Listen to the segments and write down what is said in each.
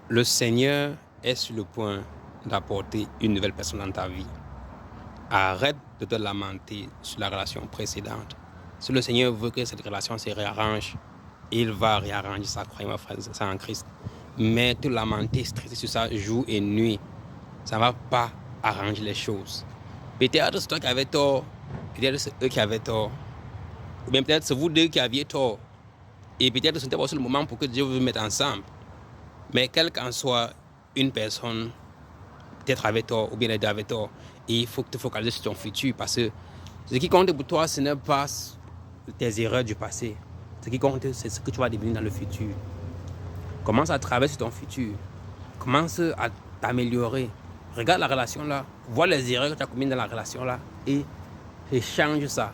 Le Seigneur est sur le point d'apporter une nouvelle personne dans ta vie. Arrête de te lamenter sur la relation précédente. Si le Seigneur veut que cette relation se réarrange, il va réarranger ça, croyez-moi, frère, ça en Christ. Mais te lamenter, stresser sur ça jour et nuit, ça ne va pas arranger les choses. Peut-être c'est toi qui avais tort, peut-être c'est eux qui avaient tort, ou bien peut-être c'est vous deux qui aviez tort. Et peut-être ce n'était pas aussi le moment pour que Dieu vous mette ensemble. Mais quelle qu'en soit une personne, peut-être avait tort ou bien les deux avaient tort, et il faut que tu te focalises sur ton futur, parce que ce qui compte pour toi, ce n'est pas tes erreurs du passé. Ce qui compte, c'est ce que tu vas devenir dans le futur. Commence à travailler sur ton futur. Commence à t'améliorer. Regarde la relation là, vois les erreurs que tu as commises dans la relation là et change ça.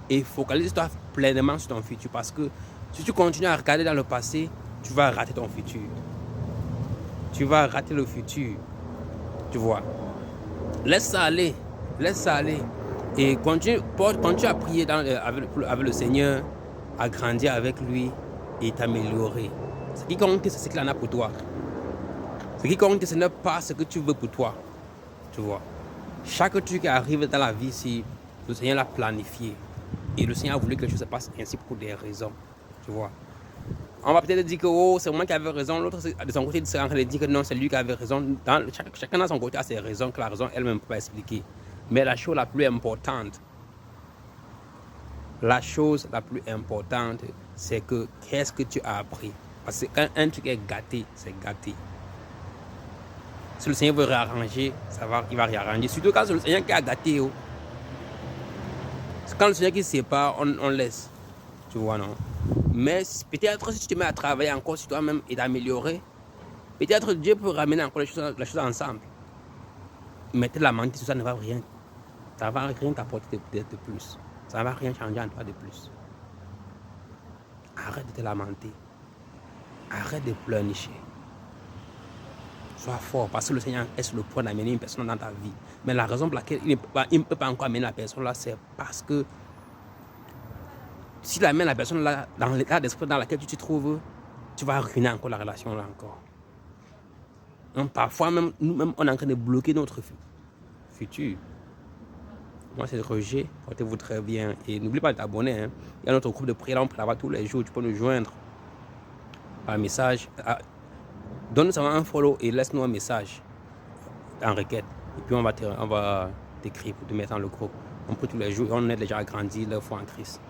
Et focalise-toi pleinement sur ton futur, parce que si tu continues à regarder dans le passé, tu vas rater ton futur. Tu vas rater le futur. Tu vois. Laisse ça aller. Laisse ça aller. Et continue à prier avec le Seigneur, à grandir avec lui et t'améliorer. Ce qui compte, c'est ce qu'il en a pour toi. Ce qui compte, ce n'est pas ce que tu veux pour toi. Tu vois. Chaque truc qui arrive dans la vie ici, le Seigneur l'a planifié. Et le Seigneur a voulu que les choses se passent ainsi pour des raisons. Tu vois. On va peut-être dire que oh, c'est moi qui avais raison, l'autre de son côté sera en train de dire que non, c'est lui qui avait raison. Chacun de son côté a ses raisons, que la raison elle-même ne peut pas expliquer. Mais la chose la plus importante, c'est que qu'est-ce que tu as appris. Parce que quand un truc est gâté, c'est gâté. Si le Seigneur veut réarranger, il va réarranger. Surtout quand c'est le Seigneur qui a gâté. Oh. Quand le Seigneur qui sépare, on laisse. Tu vois, non? Mais peut-être si tu te mets à travailler encore sur toi-même et d'améliorer, peut-être Dieu peut ramener encore les choses ensemble. Mais te lamenter sur ça ne va rien. Ça ne va rien t'apporter de plus. Ça ne va rien changer en toi de plus. Arrête de te lamenter. Arrête de pleurnicher. Sois fort, parce que le Seigneur est sur le point d'amener une personne dans ta vie. Mais la raison pour laquelle il ne peut pas encore amener la personne là, c'est parce que s'il amène la personne là, dans l'état d'esprit dans lequel tu te trouves, tu vas ruiner encore la relation là encore. Donc, parfois, même, nous-mêmes, on est en train de bloquer notre futur. Moi, c'est Roger. Portez-vous très bien. Et n'oublie pas de t'abonner. Hein. Il y a notre groupe de prière, on prie là-bas tous les jours. Tu peux nous joindre par message. Donne-nous un follow et laisse-nous un message en requête. Et puis, on va t'écrire pour te mettre dans le groupe. On prie tous les jours et on aide les gens à grandir leur foi en Christ.